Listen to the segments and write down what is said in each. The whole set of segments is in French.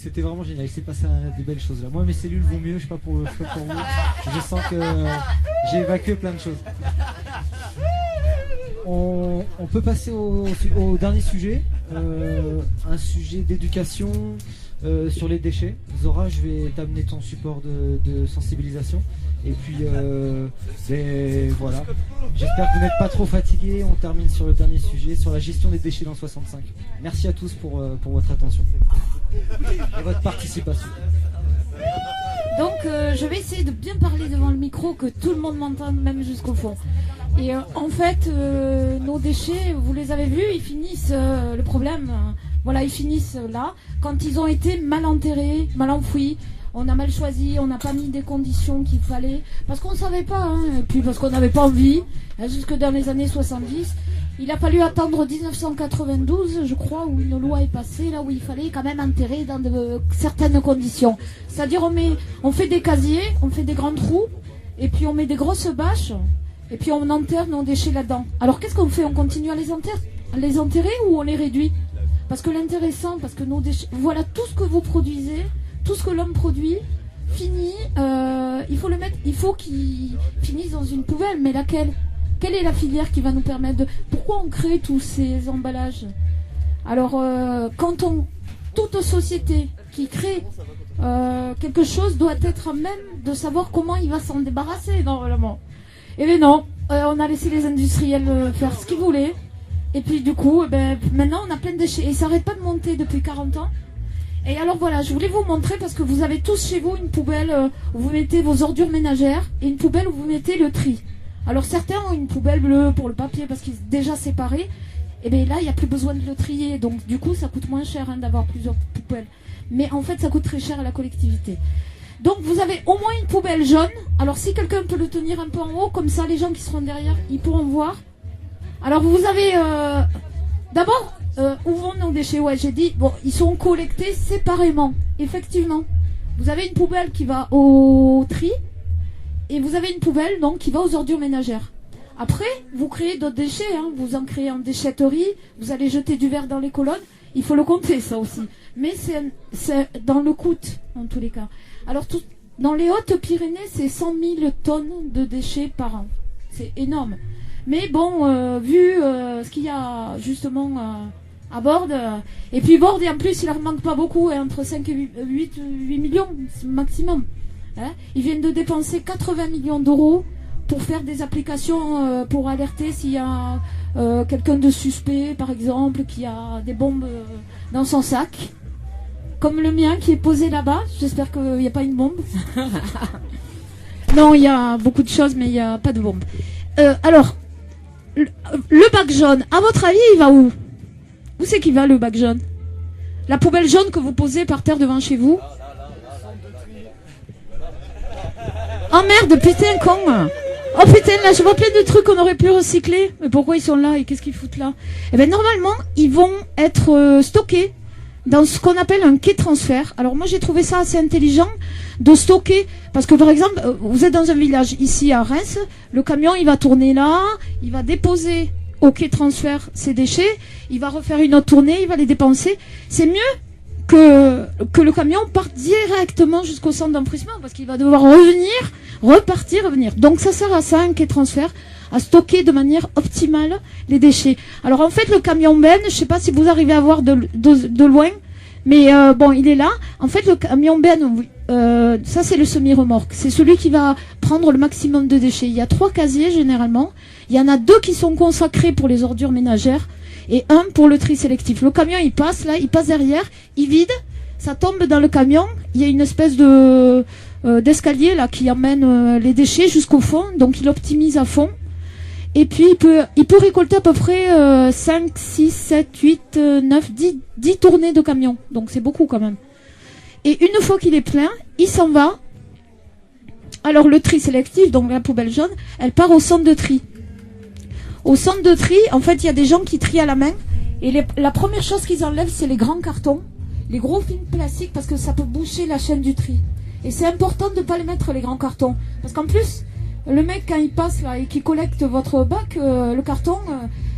c'était vraiment génial. Il s'est passé des belles choses là. Moi, mes cellules vont mieux. Je sais pas pour vous. Je sens que j'ai évacué plein de choses. On peut passer au dernier sujet, un sujet d'éducation sur les déchets. Zora, je vais t'amener ton support de sensibilisation. Et puis, voilà. J'espère que vous n'êtes pas trop fatigués. On termine sur le dernier sujet, sur la gestion des déchets dans 65. Merci à tous pour votre attention et votre participation. Donc, je vais essayer de bien parler devant le micro, que tout le monde m'entende, même jusqu'au fond. Et en fait, nos déchets, vous les avez vus, ils finissent, le problème, voilà, ils finissent là, quand ils ont été mal enterrés, mal enfouis. On a mal choisi, on n'a pas mis des conditions qu'il fallait, parce qu'on ne savait pas, hein, et puis parce qu'on n'avait pas envie, hein, jusque dans les années 70. Il a fallu attendre 1992, je crois, où une loi est passée, là où il fallait quand même enterrer dans certaines conditions. C'est-à-dire on fait des casiers, on fait des grands trous, et puis on met des grosses bâches, et puis on enterre nos déchets là-dedans. Alors qu'est-ce qu'on fait? On continue à les enterrer ou on les réduit? Parce que l'intéressant, parce que nos déchets, voilà, tout ce que vous produisez, tout ce que l'homme produit finit, il faut qu'il finisse dans une poubelle. Mais laquelle? Quelle est la filière qui va nous permettre de... Pourquoi on crée tous ces emballages? Alors, toute société qui crée quelque chose doit être à même de savoir comment il va s'en débarrasser normalement. Eh bien non, on a laissé les industriels faire ce qu'ils voulaient. Et puis du coup, maintenant on a plein de déchets. Et ça n'arrête pas de monter depuis 40 ans. Et alors voilà, je voulais vous montrer, parce que vous avez tous chez vous une poubelle où vous mettez vos ordures ménagères et une poubelle où vous mettez le tri. Alors certains ont une poubelle bleue pour le papier parce qu'ils sont déjà séparés. Et bien là, il n'y a plus besoin de le trier. Donc du coup, ça coûte moins cher d'avoir plusieurs poubelles. Mais en fait, ça coûte très cher à la collectivité. Donc vous avez au moins une poubelle jaune. Alors si quelqu'un peut le tenir un peu en haut, comme ça les gens qui seront derrière, ils pourront voir. Alors vous avez... D'abord... où vont nos déchets? Ouais, j'ai dit, bon, ils sont collectés séparément, effectivement. Vous avez une poubelle qui va au tri, et vous avez une poubelle donc qui va aux ordures ménagères. Après, vous créez d'autres déchets, hein. Vous en créez en déchetterie, vous allez jeter du verre dans les colonnes, il faut le compter ça aussi. Mais c'est dans le coût, en tous les cas. Alors, dans les Hautes-Pyrénées, c'est 100 000 tonnes de déchets par an. C'est énorme. Mais bon, vu ce qu'il y a justement... à Bordes, et puis Bordes, et en plus il leur manque pas beaucoup, hein, entre 5 et 8 millions maximum, hein. Ils viennent de dépenser 80 millions d'euros pour faire des applications pour alerter s'il y a quelqu'un de suspect, par exemple, qui a des bombes dans son sac, comme le mien qui est posé là-bas. J'espère qu'il n'y a pas une bombe. Non, il y a beaucoup de choses, mais il n'y a pas de bombe. Alors, le bac jaune, à votre avis, il va où? Où c'est qu'il va, le bac jaune? La poubelle jaune que vous posez par terre devant chez vous? Oh merde, putain, con! Oh putain, là, je vois plein de trucs qu'on aurait pu recycler. Mais pourquoi ils sont là et qu'est-ce qu'ils foutent là? Eh bien, normalement, ils vont être stockés dans ce qu'on appelle un quai transfert. Alors moi, j'ai trouvé ça assez intelligent de stocker. Parce que, par exemple, vous êtes dans un village, ici à Reims, le camion, il va tourner là, il va déposer... au quai transfert ses déchets, il va refaire une autre tournée, il va les dépenser. C'est mieux que le camion parte directement jusqu'au centre d'enfouissement, parce qu'il va devoir repartir, revenir. Donc ça sert à ça, un quai transfert, à stocker de manière optimale les déchets. Alors en fait, le camion benne, je ne sais pas si vous arrivez à voir de loin, mais bon, il est là. En fait, le camion benne, ça c'est le semi-remorque. C'est celui qui va prendre le maximum de déchets. Il y a 3 casiers généralement. Il y en a 2 qui sont consacrés pour les ordures ménagères et 1 pour le tri sélectif. Le camion, il passe là, il passe derrière, il vide, ça tombe dans le camion. Il y a une espèce d'escalier là qui emmène les déchets jusqu'au fond, donc il optimise à fond. Et puis il peut récolter à peu près 5, 6, 7, 8, 9, 10 tournées de camion. Donc c'est beaucoup quand même. Et une fois qu'il est plein, il s'en va. Alors le tri sélectif, donc la poubelle jaune, elle part au centre de tri. Au centre de tri, en fait, il y a des gens qui trient à la main. Et la première chose qu'ils enlèvent, c'est les grands cartons, les gros films plastiques, parce que ça peut boucher la chaîne du tri. Et c'est important de ne pas les mettre, les grands cartons. Parce qu'en plus, le mec, quand il passe là et qu'il collecte votre bac, le carton,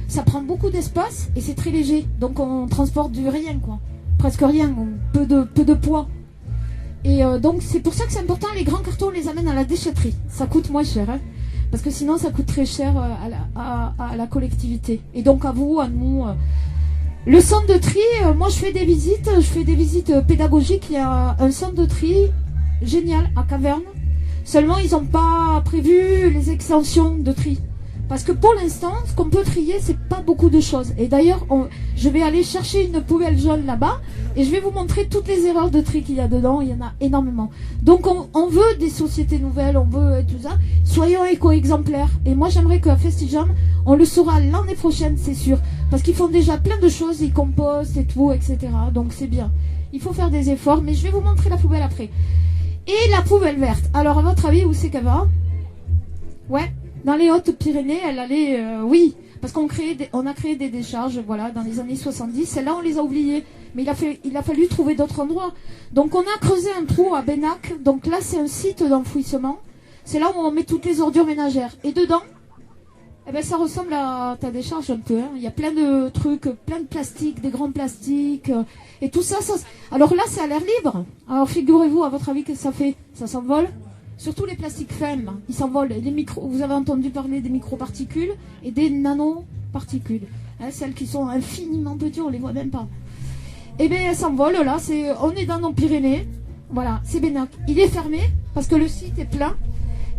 ça prend beaucoup d'espace et c'est très léger. Donc on transporte du rien, quoi. presque rien, ou peu de poids. Et donc c'est pour ça que c'est important, les grands cartons on les amène à la déchetterie. Ça coûte moins cher, hein, parce que sinon ça coûte très cher à la collectivité. Et donc à vous, à nous. Le centre de tri, moi je fais des visites pédagogiques. Il y a un centre de tri génial à Caverne. Seulement ils n'ont pas prévu les extensions de tri. Parce que pour l'instant, ce qu'on peut trier, c'est pas beaucoup de choses. Et d'ailleurs, je vais aller chercher une poubelle jaune là-bas et je vais vous montrer toutes les erreurs de tri qu'il y a dedans. Il y en a énormément. Donc on veut des sociétés nouvelles, on veut tout ça. Soyons éco-exemplaires. Et moi, j'aimerais qu'à Festigem, on le saura l'année prochaine, c'est sûr. Parce qu'ils font déjà plein de choses, ils compostent et tout, etc. Donc c'est bien. Il faut faire des efforts, mais je vais vous montrer la poubelle après. Et la poubelle verte. Alors, à votre avis, où c'est qu'elle va? Ouais. Dans les Hautes-Pyrénées, elle allait, oui, parce on a créé des décharges, voilà, dans les années 70. Celles-là, on les a oubliées, mais il a fallu trouver d'autres endroits. Donc, on a creusé un trou à Benac. Donc là, c'est un site d'enfouissement. C'est là où on met toutes les ordures ménagères. Et dedans, eh ben, ça ressemble à ta décharge un peu. Hein. Il y a plein de trucs, plein de plastiques, des grands plastiques, et tout ça. Alors là, c'est à l'air libre. Alors, figurez-vous, à votre avis, qu'est-ce que ça fait? Ça s'envole. Surtout les plastiques faibles, ils s'envolent. Vous avez entendu parler des microparticules et des nanoparticules. Hein, celles qui sont infiniment petites, on les voit même pas. Eh bien, elles s'envolent, là, on est dans nos Pyrénées. Voilà, c'est Benac. Il est fermé parce que le site est plein.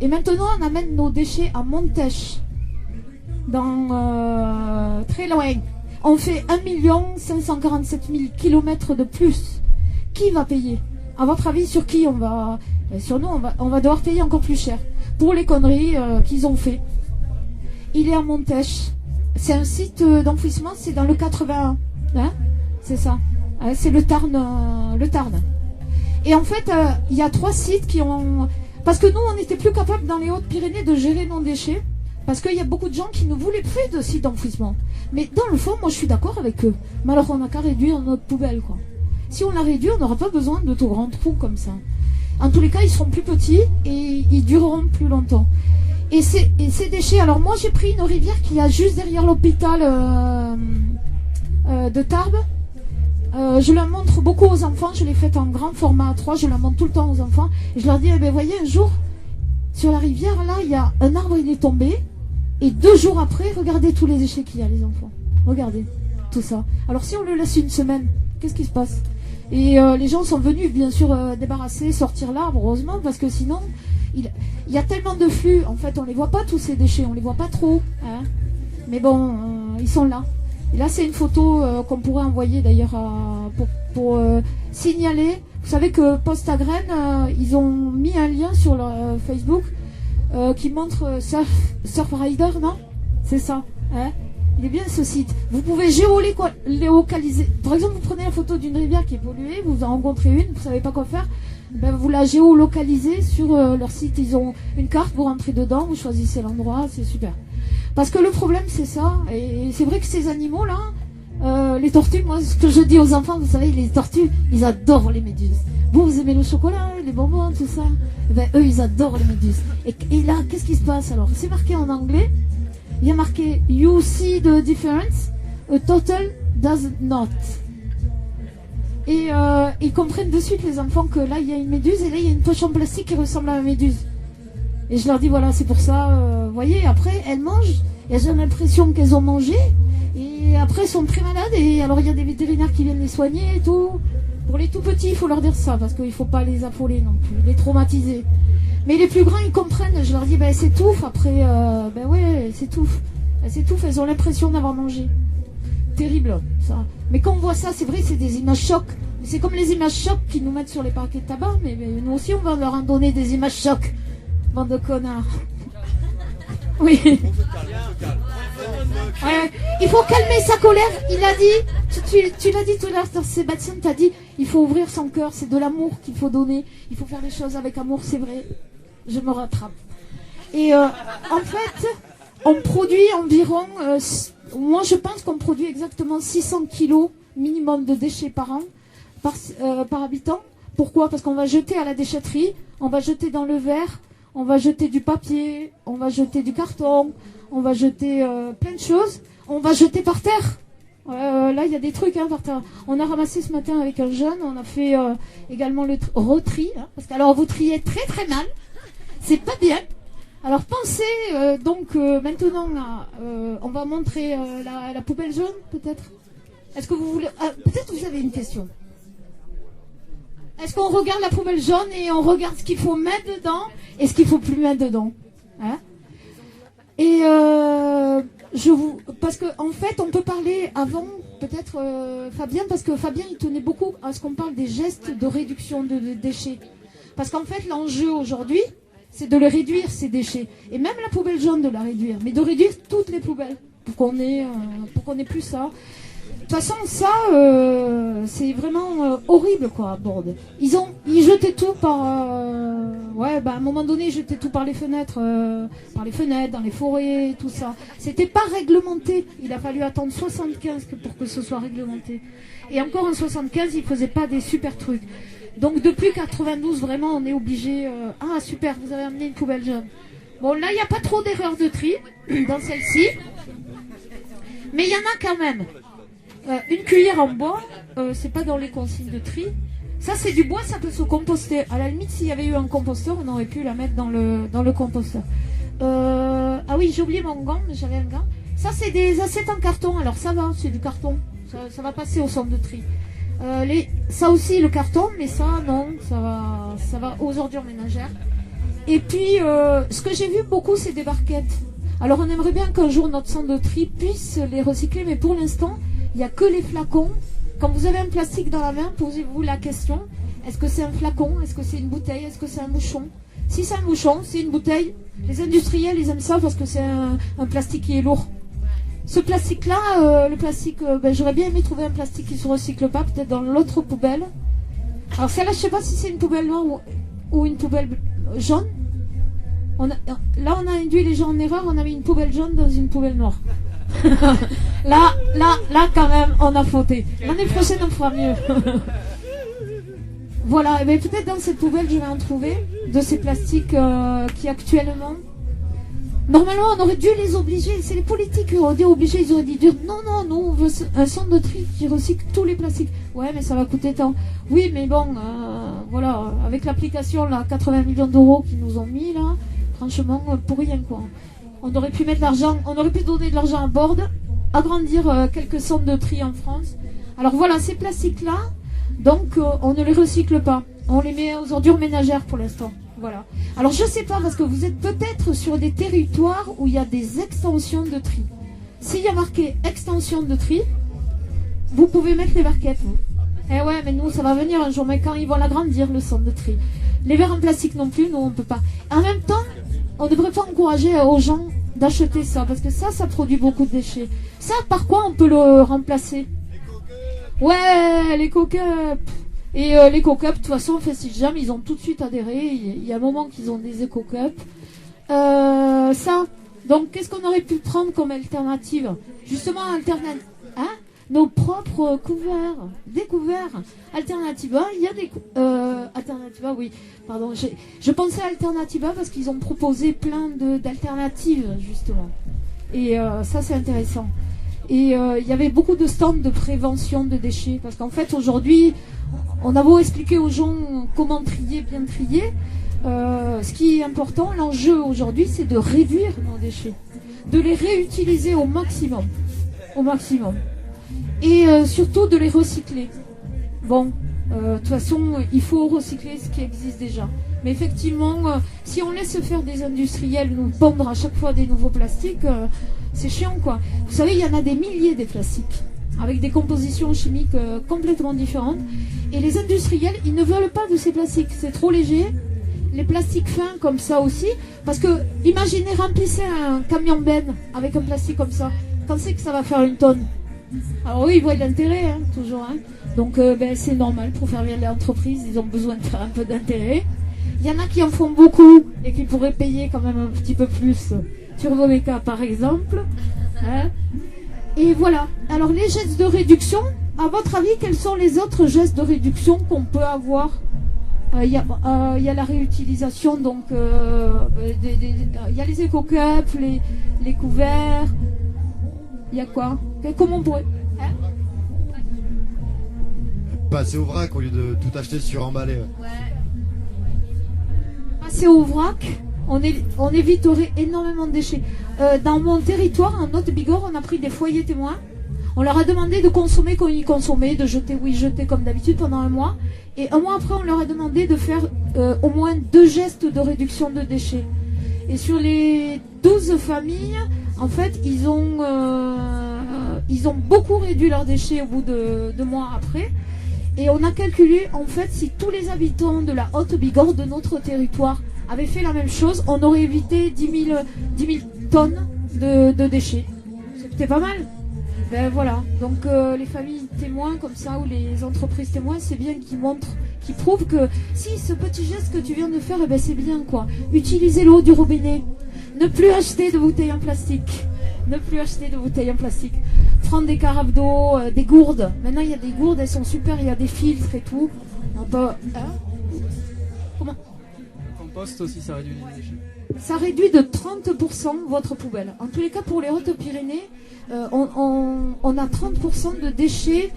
Et maintenant, on amène nos déchets à Montèche, très loin. On fait 1 547 000 kilomètres de plus. Qui va payer? À votre avis, sur qui on va... Sur nous, on va devoir payer encore plus cher pour les conneries qu'ils ont fait. Il est à Montèche. C'est un site d'enfouissement, c'est dans le 81. Hein, c'est ça. C'est le Tarn. Et en fait, il y a 3 sites qui ont... Parce que nous, on n'était plus capable dans les Hautes-Pyrénées de gérer nos déchets. Parce qu'il y a beaucoup de gens qui ne voulaient plus de sites d'enfouissement. Mais dans le fond, moi, je suis d'accord avec eux. Mais alors, on n'a qu'à réduire notre poubelle, quoi. Si on la réduit, on n'aura pas besoin de tout grands trous comme ça. En tous les cas, ils seront plus petits et ils dureront plus longtemps. Et ces déchets... Alors moi, j'ai pris une rivière qui est juste derrière l'hôpital de Tarbes. Je la montre beaucoup aux enfants. Je l'ai faite en grand format A3. Je la montre tout le temps aux enfants. Et je leur dis, eh bien, voyez, un jour, sur la rivière, là, il y a un arbre, il est tombé. Et 2 jours après, regardez tous les déchets qu'il y a, les enfants. Regardez, tout ça. Alors si on le laisse une semaine, qu'est-ce qui se passe? Et les gens sont venus, bien sûr, débarrasser, sortir l'arbre, heureusement, parce que sinon, il y a tellement de flux. En fait, on les voit pas, tous ces déchets, on les voit pas trop. Hein. Mais bon, ils sont là. Et là, c'est une photo qu'on pourrait envoyer, d'ailleurs, pour signaler. Vous savez que Post-à-Graines, ils ont mis un lien sur leur Facebook qui montre Surf Rider, non? C'est ça, hein. Il est bien ce site. Vous pouvez géolocaliser. Par exemple, vous prenez la photo d'une rivière qui est polluée, vous en rencontrez une, vous savez pas quoi faire, ben vous la géolocalisez sur leur site. Ils ont une carte, vous rentrez dedans, vous choisissez l'endroit, c'est super. Parce que le problème, c'est ça. Et c'est vrai que ces animaux-là, les tortues, moi, ce que je dis aux enfants, vous savez, les tortues, ils adorent les méduses. Vous aimez le chocolat, les bonbons, tout ça. Ben, eux, ils adorent les méduses. Et là, qu'est-ce qui se passe alors? C'est marqué en anglais. Il y a marqué You see the difference, a turtle does not. Et ils comprennent de suite, les enfants, que là il y a une méduse et là il y a une poche en plastique qui ressemble à la méduse. Et je leur dis voilà, c'est pour ça, voyez, après elles mangent, et elles ont l'impression qu'elles ont mangé, et après elles sont très malades, et alors il y a des vétérinaires qui viennent les soigner et tout. Pour les tout petits, il faut leur dire ça, parce qu'il ne faut pas les affoler non plus, les traumatiser. Mais les plus grands, ils comprennent. Je leur dis, ben, elles s'étouffent. Après, ben ouais, elles s'étouffent. Elles s'étouffent, elles ont l'impression d'avoir mangé. Terrible, ça. Mais quand on voit ça, c'est vrai, c'est des images chocs. C'est comme les images chocs qu'ils nous mettent sur les paquets de tabac. Mais nous aussi, on va leur en donner des images chocs. Bande de connards. Oui. Ouais, il faut calmer sa colère. Il a dit, tu l'as dit tout à l'heure, Sébastien, t'as dit, il faut ouvrir son cœur. C'est de l'amour qu'il faut donner. Il faut faire les choses avec amour, c'est vrai. Je me rattrape. Et en fait, on produit environ... moi, je pense qu'on produit exactement 600 kilos minimum de déchets par an, par habitant. Pourquoi? Parce qu'on va jeter à la déchetterie, on va jeter dans le verre, on va jeter du papier, on va jeter du carton, on va jeter plein de choses. On va jeter par terre. Là, il y a des trucs par terre. On a ramassé ce matin avec un jeune. On a fait également le retri. Parce que alors vous triez très très mal. C'est pas bien. Alors pensez maintenant on va montrer la poubelle jaune peut-être. Est-ce que vous voulez peut-être vous avez une question. Est-ce qu'on regarde la poubelle jaune et on regarde ce qu'il faut mettre dedans et ce qu'il faut plus mettre dedans, hein? Et parce que en fait on peut parler avant peut-être Fabien, parce que Fabien il tenait beaucoup à ce qu'on parle des gestes de réduction de déchets, parce qu'en fait l'enjeu aujourd'hui c'est de les réduire ces déchets, et même la poubelle jaune de la réduire, mais de réduire toutes les poubelles pour qu'on ait plus ça. De toute façon, ça, c'est vraiment horrible, quoi, à Bordeaux. Ils jetaient tout par... à un moment donné, ils jetaient tout par les fenêtres, dans les forêts, tout ça. C'était pas réglementé. Il a fallu attendre 75 pour que ce soit réglementé. Et encore en 75, ils faisaient pas des super trucs. Donc depuis 92, vraiment, on est obligé... Ah, super, vous avez amené une poubelle jaune. Bon, là, il n'y a pas trop d'erreurs de tri dans celle-ci. Mais il y en a quand même. Une cuillère en bois, c'est pas dans les consignes de tri. Ça, c'est du bois, ça peut se composter. À la limite, s'il y avait eu un composteur, on aurait pu la mettre dans le composteur. Ah oui, j'ai oublié mon gant, mais j'avais un gant. Ça, c'est des assiettes en carton. Alors ça va, c'est du carton. Ça va passer au centre de tri. Ça aussi, le carton, mais ça, non, ça va aux ordures ménagères. Et puis, ce que j'ai vu beaucoup, c'est des barquettes. Alors, on aimerait bien qu'un jour, notre centre de tri puisse les recycler, mais pour l'instant, il n'y a que les flacons. Quand vous avez un plastique dans la main, posez-vous la question, est-ce que c'est un flacon? Est-ce que c'est une bouteille? Est-ce que c'est un bouchon? Si c'est un bouchon, c'est une bouteille. Les industriels, ils aiment ça parce que c'est un plastique qui est lourd. Ce plastique-là, j'aurais bien aimé trouver un plastique qui ne se recycle pas, peut-être dans l'autre poubelle. Alors celle-là, je ne sais pas si c'est une poubelle noire ou une poubelle jaune. Là, on a induit les gens en erreur, on a mis une poubelle jaune dans une poubelle noire. là, quand même, on a fauté. L'année prochaine, on fera mieux. Voilà, mais peut-être dans cette poubelle, je vais en trouver de ces plastiques qui actuellement... Normalement, on aurait dû les obliger. C'est les politiques qui auraient dû obliger. Ils auraient dit non, nous, on veut un centre de tri qui recycle tous les plastiques. Ouais, mais ça va coûter tant. Oui, mais bon, voilà, avec l'application, là, 80 millions d'euros qu'ils nous ont mis, là, franchement, pour rien, quoi. On aurait pu mettre l'argent, on aurait pu donner de l'argent à Bordeaux, agrandir quelques centres de tri en France. Alors voilà, ces plastiques-là, donc on ne les recycle pas. On les met aux ordures ménagères pour l'instant. Voilà. Alors je sais pas, parce que vous êtes peut-être sur des territoires où il y a des extensions de tri. S'il y a marqué extension de tri, vous pouvez mettre les barquettes. Eh ouais, mais nous, ça va venir un jour, mais quand ils vont l'agrandir, le centre de tri. Les verres en plastique non plus, nous, on peut pas. En même temps, on ne devrait pas encourager aux gens d'acheter ça, parce que ça produit beaucoup de déchets. Ça, par quoi on peut le remplacer? Ouais, les coca-cups. Et les coca-cups, de toute façon, Festivjam, ils ont tout de suite adhéré. Il y a un moment qu'ils ont des éco-cups. Ça, donc, qu'est-ce qu'on aurait pu prendre comme alternative? Justement, nos propres couverts, des couverts. Alternativa, il y a des... Alternativa, oui, pardon. Je pensais à Alternativa parce qu'ils ont proposé plein d'alternatives, justement. Et ça, c'est intéressant. Et il y avait beaucoup de stands de prévention de déchets. Parce qu'en fait, aujourd'hui, on a beau expliquer aux gens comment trier, bien trier. Ce qui est important, l'enjeu aujourd'hui, c'est de réduire nos déchets. De les réutiliser au maximum. Au maximum. Et surtout de les recycler. Bon, de toute façon, il faut recycler ce qui existe déjà. Mais effectivement, si on laisse faire des industriels nous pondre à chaque fois des nouveaux plastiques, c'est chiant, quoi. Vous savez, il y en a des milliers des plastiques, avec des compositions chimiques complètement différentes. Et les industriels, ils ne veulent pas de ces plastiques. C'est trop léger. Les plastiques fins, comme ça aussi. Parce que, imaginez, remplissez un camion benne avec un plastique comme ça. Pensez que ça va faire une tonne. Alors oui, ils voient l'intérêt, hein, toujours. Hein. Donc c'est normal, pour faire bien l'entreprise, ils ont besoin de faire un peu d'intérêt. Il y en a qui en font beaucoup et qui pourraient payer quand même un petit peu plus. Turbomeca par exemple. Hein. Et voilà. Alors les gestes de réduction, à votre avis, quels sont les autres gestes de réduction qu'on peut avoir? Il y a la réutilisation, donc il y a les éco-cups, les couverts. Il y a quoi? Comment on pourrait... Passer au vrac au lieu de tout acheter sur-emballé. Ouais. Passer au vrac, on éviterait énormément de déchets. Dans mon territoire, en Haute-Bigorre, on a pris des foyers témoins. On leur a demandé de consommer quand ils consommaient, de jeter où ils jetaient comme d'habitude pendant un mois. Et un mois après, on leur a demandé de faire au moins 2 gestes de réduction de déchets. Et sur les 12 familles, en fait, ils ont beaucoup réduit leurs déchets au bout de 2 mois après. Et on a calculé, en fait, si tous les habitants de la Haute-Bigorre, de notre territoire, avaient fait la même chose, on aurait évité 10 000 tonnes de déchets. C'était pas mal. Ben voilà, donc les familles témoins comme ça, ou les entreprises témoins, c'est bien qu'ils montrent, qu'ils prouvent que si ce petit geste que tu viens de faire, eh ben c'est bien quoi. Utiliser l'eau du robinet, ne plus acheter de bouteilles en plastique, ne plus acheter de bouteilles en plastique. Prendre des carafes d'eau, des gourdes. Maintenant il y a des gourdes, elles sont super, il y a des filtres et tout. On peut... Comment ? Le compost aussi, ça réduit les déchets. Ça réduit de 30% votre poubelle. En tous les cas, pour les Hautes-Pyrénées, on a 30% de déchets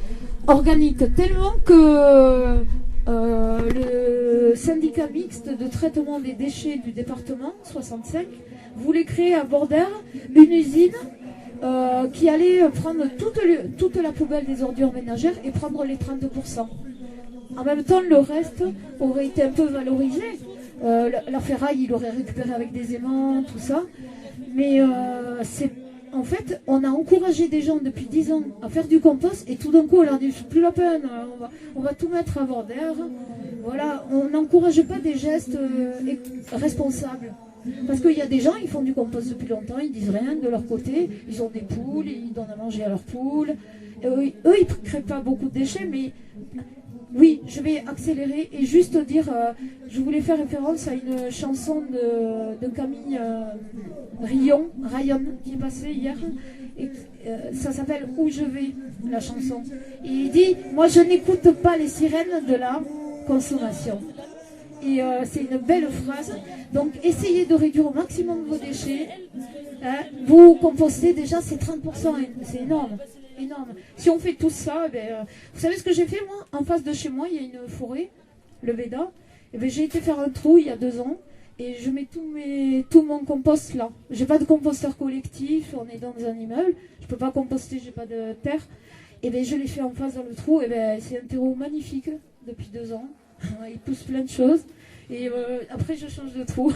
organiques. Tellement que le syndicat mixte de traitement des déchets du département, 65, voulait créer à Bordère une usine qui allait prendre toute la poubelle des ordures ménagères et prendre les 30%. En même temps, le reste aurait été un peu valorisé. La ferraille, il aurait récupéré avec des aimants, tout ça. Mais en fait, on a encouragé des gens depuis 10 ans à faire du compost et tout d'un coup, on leur dit, c'est plus la peine, on va tout mettre à Bordère. Voilà, on n'encourage pas des gestes responsables. Parce qu'il y a des gens, ils font du compost depuis longtemps, ils disent rien de leur côté, ils ont des poules, ils donnent à manger à leurs poules. Eux, ils ne créent pas beaucoup de déchets, mais... Oui, je vais accélérer et juste dire, je voulais faire référence à une chanson de Camille Rayon, qui est passée hier. Et, ça s'appelle Où je vais, la chanson. Et il dit, moi je n'écoute pas les sirènes de la consommation. Et c'est une belle phrase. Donc essayez de réduire au maximum vos déchets. Vous compostez déjà, c'est 30%, c'est énorme. Énorme. Si on fait tout ça, vous savez ce que j'ai fait moi? En face de chez moi, il y a une forêt, le Veda. J'ai été faire un trou il y a 2 ans et je mets tout mon compost là. J'ai pas de composteur collectif, on est dans un immeuble, je peux pas composter, j'ai pas de terre. Je l'ai fait en face dans le trou. C'est un terreau magnifique depuis 2 ans. Il pousse plein de choses et après je change de trou.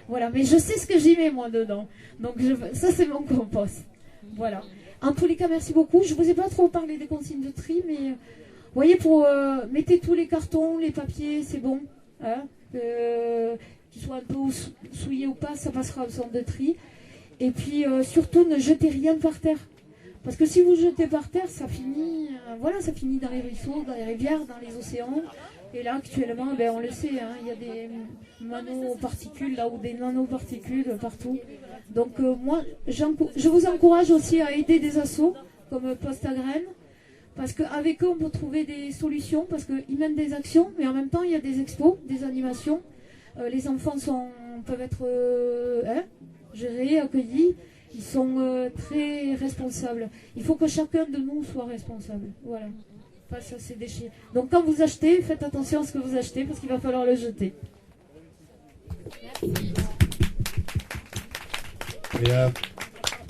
Voilà, mais je sais ce que j'y mets moi dedans. Donc ça c'est mon compost. Voilà. En tous les cas, merci beaucoup. Je ne vous ai pas trop parlé des consignes de tri, mais vous voyez, mettez tous les cartons, les papiers, c'est bon. Hein, qu'ils soient un peu souillés ou pas, ça passera au centre de tri. Et puis surtout, ne jetez rien par terre. Parce que si vous jetez par terre, ça finit dans les ruisseaux, dans les rivières, dans les océans. Et là, actuellement, on le sait, hein, il y a des nanoparticules là ou des nanoparticules partout. Donc moi, je vous encourage aussi à aider des assos comme Poste à Graines, parce qu'avec eux, on peut trouver des solutions, parce qu'ils mènent des actions, mais en même temps, il y a des expos, des animations. Les enfants peuvent être gérés, accueillis. Ils sont très responsables. Il faut que chacun de nous soit responsable. Voilà. Face à ces déchets. Donc quand vous achetez, faites attention à ce que vous achetez, parce qu'il va falloir le jeter. Merci. Et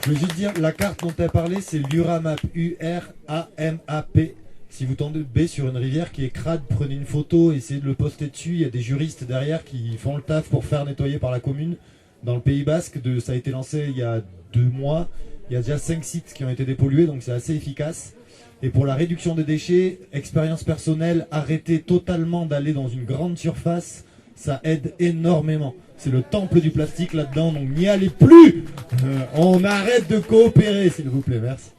je veux juste dire, la carte dont tu as parlé, c'est l'URAMAP, U-R-A-M-A-P. Si vous tombez sur une rivière qui est crade, prenez une photo, essayez de le poster dessus. Il y a des juristes derrière qui font le taf pour faire nettoyer par la commune. Dans le Pays Basque, ça a été lancé il y a 2 mois. Il y a déjà 5 sites qui ont été dépollués, donc c'est assez efficace. Et pour la réduction des déchets, expérience personnelle, arrêtez totalement d'aller dans une grande surface. Ça aide énormément. C'est le temple du plastique là-dedans, donc n'y allez plus. On arrête de coopérer, s'il vous plaît. Merci.